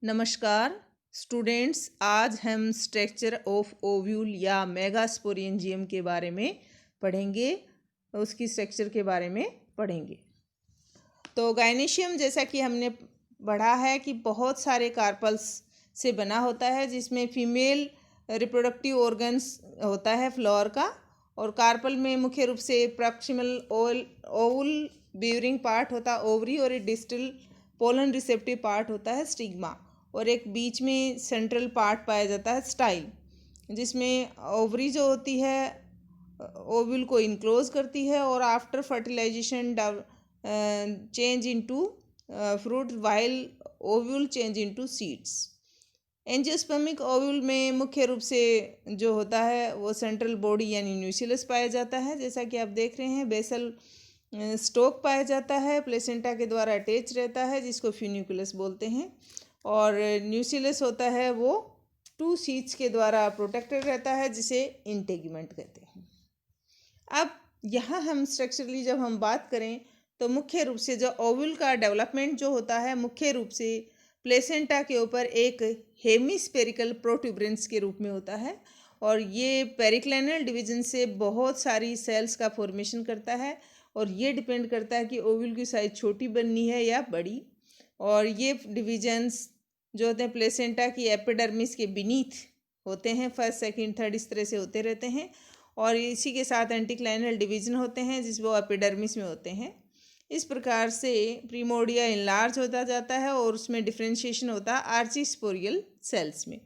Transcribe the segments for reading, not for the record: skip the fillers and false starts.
नमस्कार स्टूडेंट्स, आज हम स्ट्रक्चर ऑफ ओव्यूल या मेगास्पोरेंजियम के बारे में पढ़ेंगे। उसकी स्ट्रक्चर के बारे में पढ़ेंगे। तो गायनेशियम, जैसा कि हमने पढ़ा है कि बहुत सारे कार्पल्स से बना होता है, जिसमें फीमेल रिप्रोडक्टिव ऑर्गन्स होता है फ्लावर का। और कार्पल में मुख्य रूप से प्रॉक्सिमल ओवुल बीवरिंग पार्ट होता है ओवरी, और एक डिस्टल पोलन रिसेप्टिव पार्ट होता है स्टिग्मा, और एक बीच में सेंट्रल पार्ट पाया जाता है स्टाइल, जिसमें ओवरी जो होती है ओव्यूल को इनक्लोज करती है और after fertilisation change into fruit while ovule change into seeds. Angiospermic ovule में मुख्य रूप से जो होता है वो सेंट्रल बॉडी यानी न्यूक्लियस पाया जाता है, जैसा कि आप देख रहे हैं। बेसल स्टोक पाया जाता है, प्लेसेंटा के द्वारा अटैच रहता है, जिसको फ्यूनिकुलस बोलते हैं। और न्यूक्लियस होता है वो 2 शीट्स के द्वारा प्रोटेक्टेड रहता है, जिसे इंटेगुमेंट कहते हैं। अब यहाँ हम स्ट्रक्चरली जब हम बात करें तो मुख्य रूप से जो ओव्यूल का डेवलपमेंट जो होता है मुख्य रूप से प्लेसेंटा के ऊपर एक हेमिस्फेरिकल प्रोट्यूबरेंस के रूप में होता है, और ये पेरिक्लिनल डिवीजन से बहुत सारी सेल्स का फॉर्मेशन करता है, और ये डिपेंड करता है कि ओव्यूल की साइज छोटी बननी है या बड़ी। और ये डिवीजन्स जो होते हैं प्लेसेंटा की एपिडर्मिस के बीनीथ होते हैं, फर्स्ट सेकंड थर्ड इस तरह से होते रहते हैं, और इसी के साथ एंटीक्लाइनल डिवीजन होते हैं जिस वो एपिडर्मिस में होते हैं। इस प्रकार से प्रीमोर्डिया इनलार्ज होता जाता है और उसमें डिफ्रेंशिएशन होता है आर्चिस्पोरियल सेल्स में।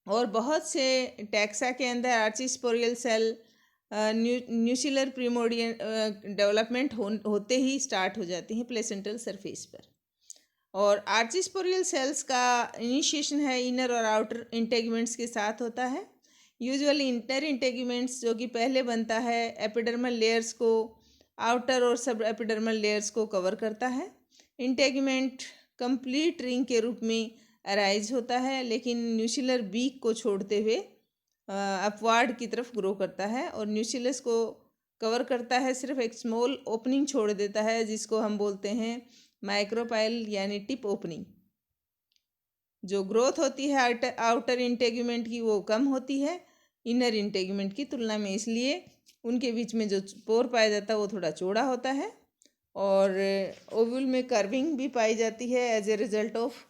और बहुत से टैक्सा के अंदर आर्चिस्पोरियल सेल न्यूसिलर प्रीमोर्डियल डेवलपमेंट होते ही स्टार्ट हो जाती हैं प्लेसेंटल सरफेस पर। और आर्चिस्पोरियल सेल्स का इनिशिएशन है इनर और आउटर इंटेगुमेंट्स के साथ होता है। यूजुअली इंटर इंटेगुमेंट्स जो कि पहले बनता है एपिडर्मल लेयर्स को, आउटर और सब एपिडर्मल लेयर्स को कवर करता है। इंटेगुमेंट कंप्लीट रिंग के रूप में अराइज होता है, लेकिन न्यूसिलर बीक को छोड़ते हुए अपवार्ड की तरफ ग्रो करता है, और न्यूसिलस को कवर करता है, सिर्फ एक स्मॉल ओपनिंग छोड़ देता है, जिसको हम बोलते हैं माइक्रोपाइल यानी टिप ओपनिंग। जो ग्रोथ होती है आउटर इंटेगुमेंट की वो कम होती है इनर इंटेगुमेंट की तुलना में, इसलिए उनके बीच में जो पोर पाया जाता है वो थोड़ा चौड़ा होता है। और ओव्यूल में कर्विंग भी पाई जाती है as a result of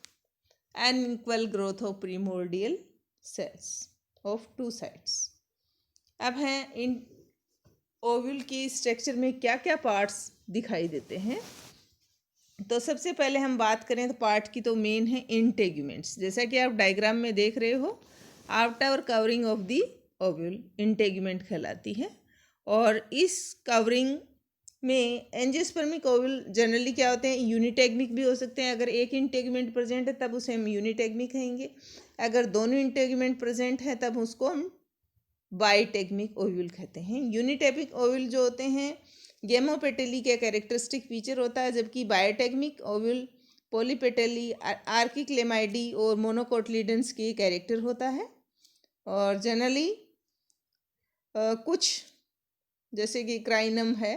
unequal growth of primordial cells of 2 sides. अब हैं इन ओव्यूल की स्ट्रक्चर में क्या क्या पार्ट्स दिखाई देते हैं। तो सबसे पहले हम बात करें तो पार्ट की, तो मेन है इंटेगुमेंट्स। जैसा कि आप डायग्राम में देख रहे हो, outer covering of the ovule integument कहलाती है। और इस कवरिंग में एंजियोस्पर्मिक ओव्यूल जनरली क्या होते हैं, यूनिटेगमिक भी हो सकते हैं। अगर एक इंटेगुमेंट प्रेजेंट है तब उसे हम यूनिटेगमिक कहेंगे, अगर दोनों इंटेगुमेंट प्रेजेंट है तब उसको हम बाइटेगमिक ओव्यूल कहते हैं। यूनिटेगमिक ओव्यूल जो होते हैं गेमोपेटेली का कैरेक्टरिस्टिक फीचर होता है, जबकि बायोटेगमिक ओव्यूल पॉलीपेटेली, आर्किक्लेमाइडी और मोनोकोटलीडेंस की कैरेक्टर होता है। और जनरली कुछ जैसे कि क्राइनम है,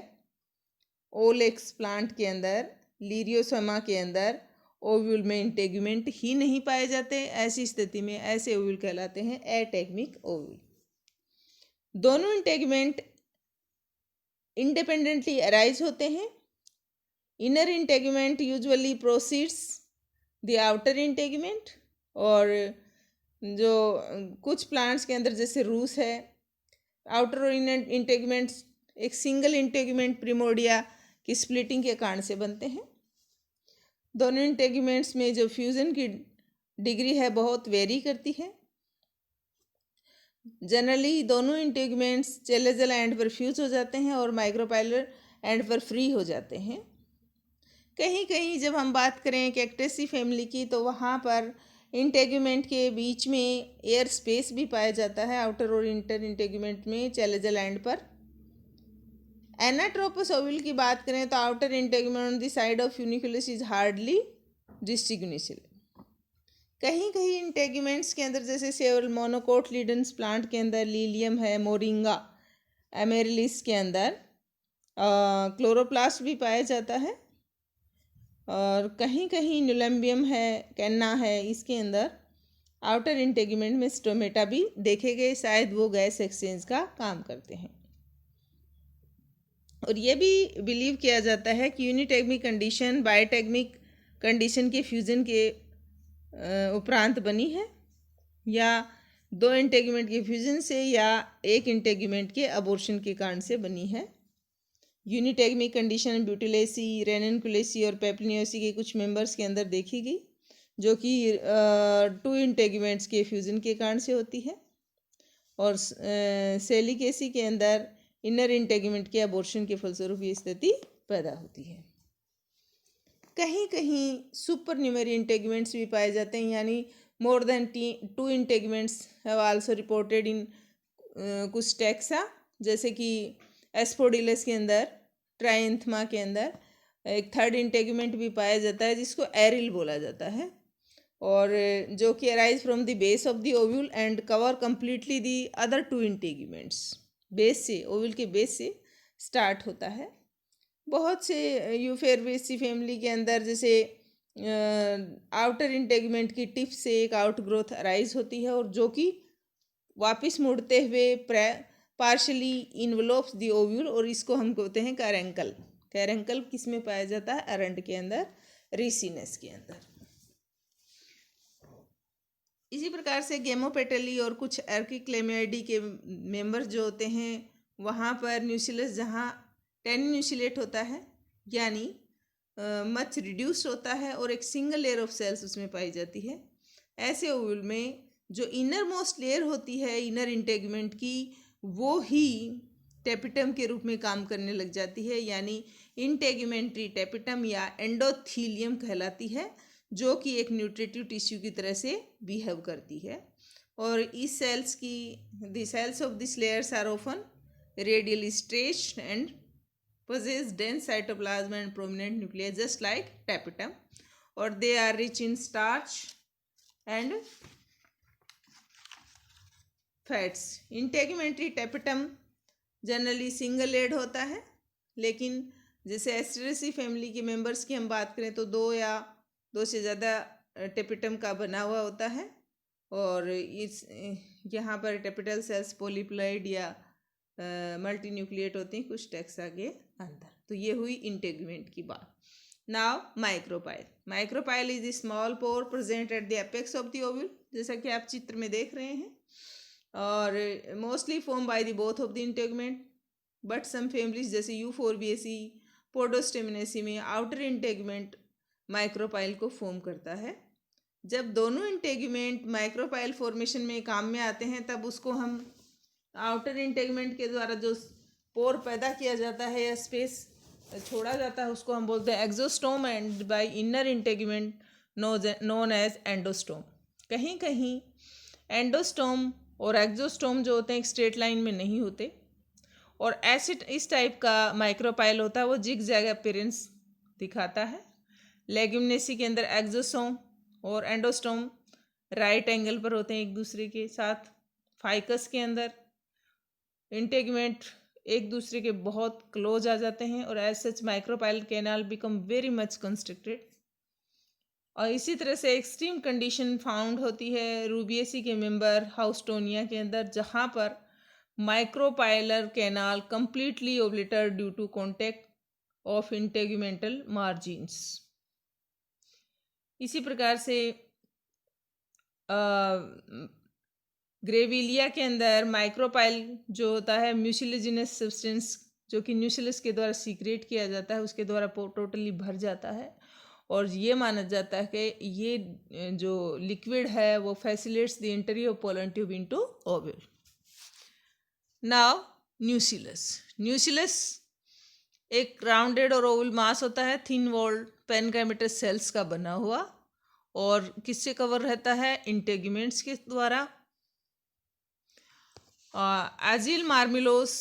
ओलेक्स प्लांट के अंदर, लीरियोसोमा के अंदर ओव्यूल में इंटेगुमेंट ही नहीं पाए जाते। ऐसी स्थिति में ऐसे ओव्यूल कहलाते हैं एटेगमिक ओव्यूल। दोनों इंटेगुमेंट इंडिपेंडेंटली अराइज होते हैं। Inner integument usually proceeds the outer integument, और जो कुछ प्लांट्स के अंदर जैसे रूस है, आउटर और इनर इंटेगुमेंट्स एक सिंगल इंटेगुमेंट प्रिमोर्डिया की स्प्लिटिंग के कारण से बनते हैं। दोनों इंटेगुमेंट्स में जो फ्यूजन की डिग्री है बहुत वेरी करती है। जनरली दोनों इंटेगुमेंट्स चेलेजल एंड पर फ्यूज हो जाते हैं और माइक्रोपाइलर एंड पर फ्री हो जाते हैं। कहीं कहीं जब हम बात करें कैक्टेसी फैमिली की, तो वहाँ पर इंटेगुमेंट के बीच में एयर स्पेस भी पाया जाता है आउटर और इंटर इंटेगुमेंट में चेलेजल एंड पर। एनाट्रोपस ओव्यूल की बात करें तो outer integument on the side of funiculus is hardly distinguishable. कहीं कहीं इंटेगुमेंट्स के अंदर जैसे सेवल मोनोकोटलीडेंस प्लांट के अंदर, लीलियम है, मोरिंगा एमेरिलिस के अंदर क्लोरोप्लास्ट भी पाया जाता है। और कहीं कहीं न्यूलम्बियम है, कैन्ना है, इसके अंदर आउटर इंटेगुमेंट में स्टोमेटा भी देखे गए, शायद वो गैस एक्सचेंज का काम करते हैं। और ये भी बिलीव किया जाता है कि यूनिटेगमिक कंडीशन बायोटेगमिक कंडीशन के फ्यूजन के उपरांत बनी है, या दो इंटेगुमेंट के फ्यूजन से, या एक इंटेगुमेंट के अबॉर्शन के कारण से बनी है। यूनिटेगमिक कंडीशन ब्यूटिलेसी, रेननकुलेसी और पेप्लिनियोसी के कुछ मेंबर्स के अंदर देखी गई, जो कि टू इंटेगुमेंट्स के फ्यूजन के कारण से होती है। और सेलिकेसी के अंदर इनर इंटेगुमेंट के अबॉर्शन के फलस्वरूप ये स्थिति पैदा होती है। कहीं कहीं सुपर न्यूमेरी इंटेगुमेंट्स भी पाए जाते हैं, यानी more than 2 integuments have also reported in कुछ टैक्सा, जैसे कि एस्पोडिलस के अंदर, ट्राइंथमा के अंदर एक थर्ड इंटेगुमेंट भी पाया जाता है जिसको एरिल बोला जाता है, और जो कि arise from the base of the ovule and cover completely the other 2 integuments. Base से, ओव्यूल के बेस से स्टार्ट होता है। बहुत से यूफेरबेसी फैमिली के अंदर जैसे आउटर इंटेगुमेंट की टिप से एक आउट ग्रोथ अराइज होती है, और जो कि वापस मुड़ते हुए पार्शली इन्वलोप्स द ओव्यूल, और इसको हम कहते हैं कैरेंकल। कैरेंकल किस में पाया जाता है? अरंड के अंदर, रिसिनस के अंदर। इसी प्रकार से गेमोपेटली और कुछ एर्किक्लेमियाइडी के मेंबर्स जो होते हैं, वहाँ पर न्यूसिलस जहाँ टेनिन्यूसिलेट होता है, यानी मच रिड्यूस होता है, और एक सिंगल लेयर ऑफ सेल्स उसमें पाई जाती है। ऐसे ओव्यूल में जो इनर मोस्ट लेयर होती है इनर इंटेगुमेंट की, वो ही टेपिटम के रूप में काम करने लग जाती है, यानी इंटेगुमेंट्री टेपिटम या एंडोथीलियम कहलाती है, जो कि एक न्यूट्रिटिव टिश्यू की तरह से बिहेव करती है। और इस सेल्स की the cells of this layers are often radially stretched and possess dense cytoplasm and prominent nuclei just like tapetum, or they are rich in starch and fats. Integumentary tapetum generally single layered होता है, लेकिन जैसे Asteraceae family के members की हम बात करें तो 2 या 2 से ज़्यादा टेपिटम का बना हुआ होता है, और इस यहाँ पर टेपिटल सेल्स पॉलीप्लॉइड या मल्टी न्यूक्लिएट होते हैं कुछ टैक्सा के अंदर। तो ये हुई इंटेगुमेंट की बात। Now micropyle. Micropyle is small pore present at the apex of the ovule, जैसा कि आप चित्र में देख रहे हैं, और mostly form by the both of the integument, but some families जैसे यूफोरबिएसी, पोडोस्टेमिनेसी में आउटर इंटेगुमेंट माइक्रोपाइल को फॉर्म करता है। जब दोनों इंटेगुमेंट माइक्रोपाइल फॉर्मेशन में काम में आते हैं, तब उसको हम आउटर इंटेगुमेंट के द्वारा जो पोर पैदा किया जाता है या स्पेस छोड़ा जाता है, उसको हम बोलते हैं exostome, and by inner integument known as endostome. कहीं कहीं एंडोस्टोम और एक्सोस्टोम जो होते हैं एक स्ट्रेट लाइन में नहीं होते, और ऐसे इस टाइप का माइक्रोपाइल होता है, वो जिग जैग अपीयरेंस दिखाता है। लेग्यूमिनेसी के अंदर एक्सोसोम और एंडोस्टोम राइट एंगल पर होते हैं एक दूसरे के साथ। फाइकस के अंदर इंटेगुमेंट एक दूसरे के बहुत क्लोज आ जाते हैं, और as such micropyle canal become very much constricted. और इसी तरह से एक्सट्रीम कंडीशन फाउंड होती है रूबिएसी के मेंबर हाउस्टोनिया के अंदर, जहाँ पर micropylar canal completely obliterate due to contact of integumental margins. इसी प्रकार से ग्रेविलिया के अंदर माइक्रोपाइल जो होता है म्यूसिलेजिनस सब्सटेंस, जो कि न्यूसिलस के द्वारा सीक्रेट किया जाता है, उसके द्वारा टोटली भर जाता है, और ये माना जाता है कि ये जो लिक्विड है वो facilitates the entry of pollen tube into ovule. Now न्यूसिलस एक राउंडेड और ओवल मास होता है, थिन वॉल्ड पेनकाइमेटस सेल्स का बना हुआ, और किससे कवर रहता है? इंटेगुमेंट्स के द्वारा। एजिल मार्मिलोस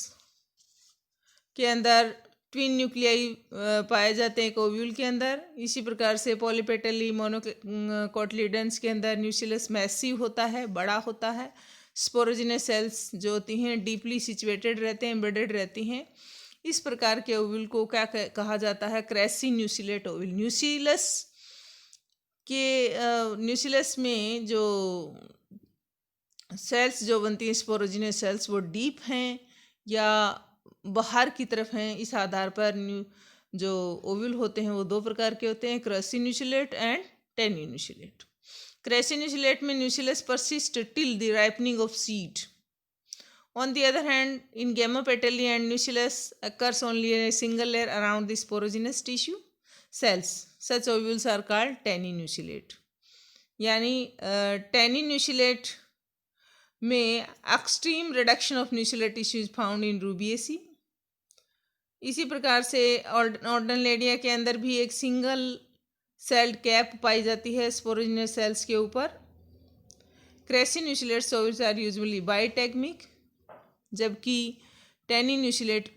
के अंदर ट्विन न्यूक्लियाई पाए जाते हैं एक ओव्यूल के अंदर। इसी प्रकार से पॉलीपेटली मोनोकोटिलिडन्स के अंदर न्यूसिलस मैसिव होता है, बड़ा होता है। स्पोरोजिनस सेल्स जो होती हैं डीपली सिचुएटेड रहते हैं, एम्बेडेड रहती हैं। इस प्रकार के ओव्यूल को क्या कहा जाता है? Cracy न्यूसिलेट ovule. न्यूसिलस में जो सेल्स जो बनती हैं स्पोरोजिनस सेल्स वो डीप हैं या बाहर की तरफ हैं, इस आधार पर जो ओव्यूल होते हैं वो दो प्रकार के होते हैं, क्रेसी न्यूसिलेट एंड टेनी न्यूसिलेट। क्रेसी न्यूसिलेट में न्यूसिलस persist till the ripening of seed. On the other hand, in Gamma-Petalli and Nucellus occurs only a single layer around the sporogenous tissue cells. Such ovules are called taninucellate. यानी taninucellate में extreme reduction of nuclear tissue is found in Rubiaceae. इसी प्रकार से ऑर्डनलेडिया के अंदर भी एक single celled cap पाई जाती है स्पोरोजिनस सेल्स के ऊपर. क्रेसिन्यूसिलेट ओव्यूल्स आर यूजुअली बाइटेगमिक, जबकि टेनिन्यूसिलेट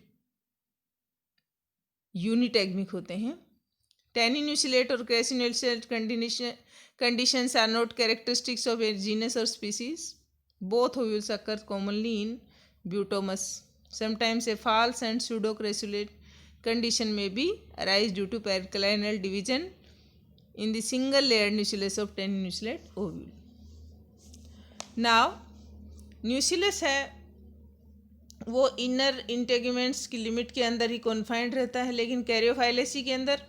यूनिटेगमिक होते हैं. टेनिन्यूसिलेट और क्रेसिन्यूसिलेट conditions are not characteristics of a genus or species. Both ovules occur commonly in Butomus. Sometimes a false and pseudo-crassulate condition may be arise due to periclinal division in the single layered nucellus of teninucellate ovule. Now, nucellus है वो inner integuments की limit के अंदर ही confined रहता है, लेकिन कैरियोफाइलेसी के अंदर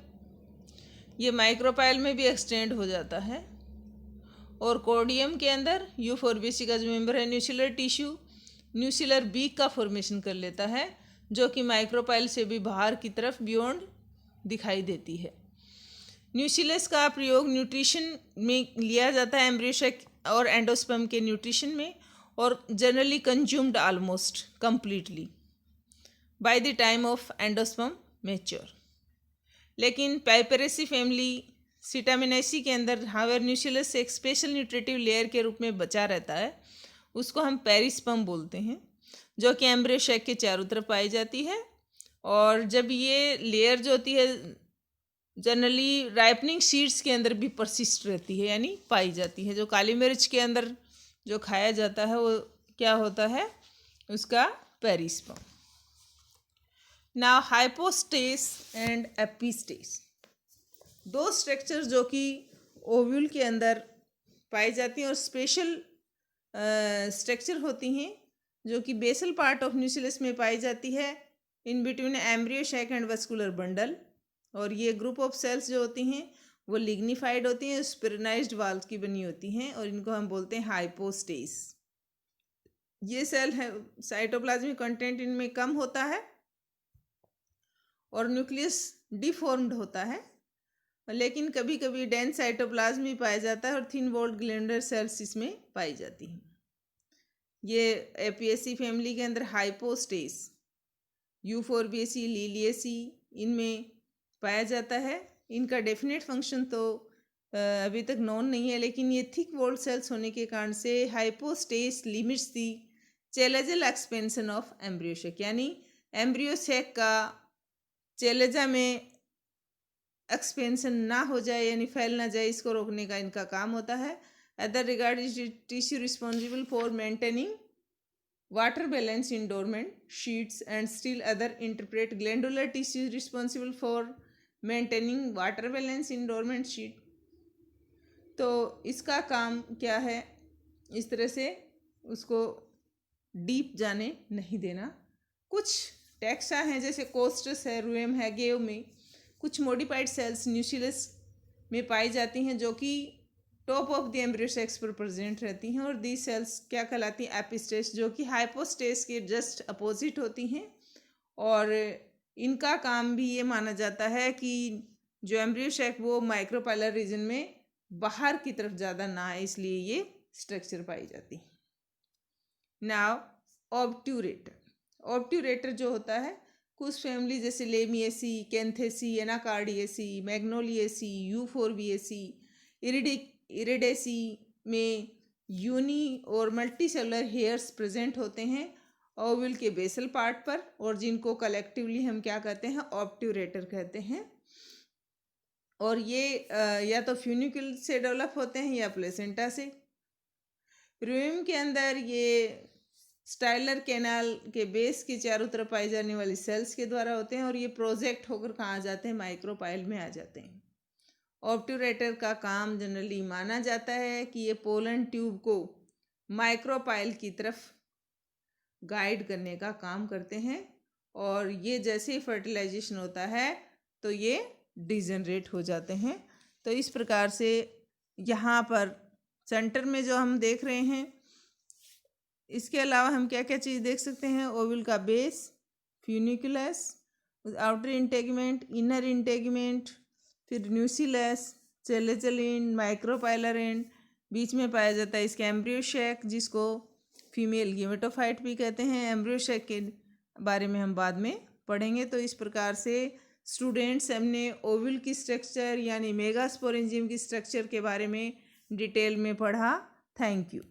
ये माइक्रोपाइल में भी एक्सटेंड हो जाता है. और कोर्डियम के अंदर यूफोर्बिएसी का जो मेंबर है न्यूसिलर टिश्यू न्यूसिलर बीक का फॉर्मेशन कर लेता है, जो कि माइक्रोपाइल से भी बाहर की तरफ बियॉन्ड दिखाई देती है. न्यूसिलस का प्रयोग न्यूट्रिशन में लिया जाता है, एम्ब्रियोसेक और एंडोस्पर्म के न्यूट्रिशन में, और generally consumed almost completely by the time of endosperm mature. लेकिन पाइपेरेसी फैमिली सिटामिनेसी के अंदर हावेर न्यूसिलस एक स्पेशल न्यूट्रिटिव लेयर के रूप में बचा रहता है. उसको हम पेरिस्पर्म बोलते हैं, जो कि एम्ब्रियोसेक के चारों तरफ पाई जाती है. और जब ये लेयर जो होती है जनरली राइपनिंग सीड्स के अंदर भी परसिस्ट रहती है, यानी पाई जाती है. जो काली मिर्च के अंदर जो खाया जाता है वो क्या होता है? उसका पेरिस्पर्म. नाउ हाइपोस्टेस एंड एपिस्टेस, दो स्ट्रक्चर जो कि ओव्यूल के अंदर पाई जाती हैं और स्पेशल स्ट्रक्चर होती हैं, जो कि बेसल पार्ट ऑफ न्यूसिलस में पाई जाती है in between embryo sac and vascular bundle. और ये ग्रुप ऑफ सेल्स जो होती हैं वो लिग्निफाइड होती हैं, स्पिरनाइज्ड वाल्स की बनी होती हैं, और इनको हम बोलते हैं हाइपोस्टेस. ये सेल है साइटोप्लाज्मिक कंटेंट इनमें कम होता है और न्यूक्लियस डिफॉर्म्ड होता है, लेकिन कभी कभी डेंस साइटोप्लाज्म भी पाया जाता है और थिन वॉल्ड ग्लैंडुलर सेल्स इसमें पाई जाती हैं. ये एपिएसी फैमिली के अंदर हाइपोस्टेस, यूफोर्बिएसी, लिलिएसी इनमें पाया जाता है. इनका डेफिनेट फंक्शन तो अभी तक नोन नहीं है, लेकिन ये थिक वॉल्ड सेल्स होने के कारण से hypostase limits the chalazal expansion of embryo sac, यानी एम्ब्रियोसेक का चेलेजा में एक्सपेंशन ना हो जाए यानी फैल ना जाए, इसको रोकने का इनका काम होता है. Other regard is tissue responsible for maintaining water balance in dormant sheets and still other interpret glandular tissue responsible for maintaining water balance in dormant sheet. तो इसका काम क्या है? इस तरह से उसको डीप जाने नहीं देना. कुछ टैक्सा हैं जैसे कोस्टस है, रुएम है, गेव में कुछ मॉडिफाइड सेल्स न्यूसिलस में पाई जाती हैं, जो कि टॉप ऑफ द एम्ब्रियोसेक्स पर प्रेजेंट रहती हैं. और दी सेल्स क्या कहलाती हैं? एपिस्टेस, जो कि हाइपोस्टेस के जस्ट अपोजिट होती हैं. और इनका काम भी ये माना जाता है कि जो एम्ब्रियोसेक वो माइक्रोपाइलर रीजन में बाहर की तरफ ज़्यादा ना आए, इसलिए ये स्ट्रक्चर पाई जाती है. Now obturator. ऑब्ट्यूरेटर जो होता है कुछ फैमिली जैसे लेमिएसी, कैंथेसी, एनाकार्डिएसी, मैग्नोलिएसी, यूफोर्बिएसी, इरिडेसी में यूनी और मल्टी सेलुलर हेयर्स प्रेजेंट होते हैं ओव्यूल के बेसल पार्ट पर, और जिनको कलेक्टिवली हम क्या कहते हैं? ऑब्ट्यूरेटर कहते हैं. और ये या तो फ्यूनिक्यूल से डेवलप होते हैं या प्लेसेंटा से. रूएम के अंदर ये स्टाइलर कैनाल के बेस के चारों तरफ पाई जाने वाली सेल्स के द्वारा होते हैं और ये प्रोजेक्ट होकर कहाँ आ जाते हैं, माइक्रोपाइल में आ जाते हैं। ऑब्ट्यूरेटर का काम जनरली माना जाता है कि ये पोलन ट्यूब को माइक्रोपाइल की तरफ गाइड करने का काम करते हैं और ये जैसे ही फर्टिलाइजेशन होता है तो ये डिजनरेट हो जाते हैं। तो इस प्रकार से यहाँ पर सेंटर में जो हम देख रहे हैं, इसके अलावा हम क्या क्या चीज़ देख सकते हैं, ओव्यूल का base, funiculus, outer integument, inner integument, फिर न्यूसिलस, चेलेचलिन, माइक्रोपाइलर एंड, बीच में पाया जाता है इसका एम्ब्रियोशैक जिसको फीमेल गेमेटोफाइट भी कहते हैं। एम्ब्रियोशैक के बारे में हम बाद में पढ़ेंगे। तो इस प्रकार से स्टूडेंट्स हमने ओव्यूल की स्ट्रक्चर यानी मेगास्पोरेंजियम की स्ट्रक्चर के बारे में डिटेल में पढ़ा। Thank you.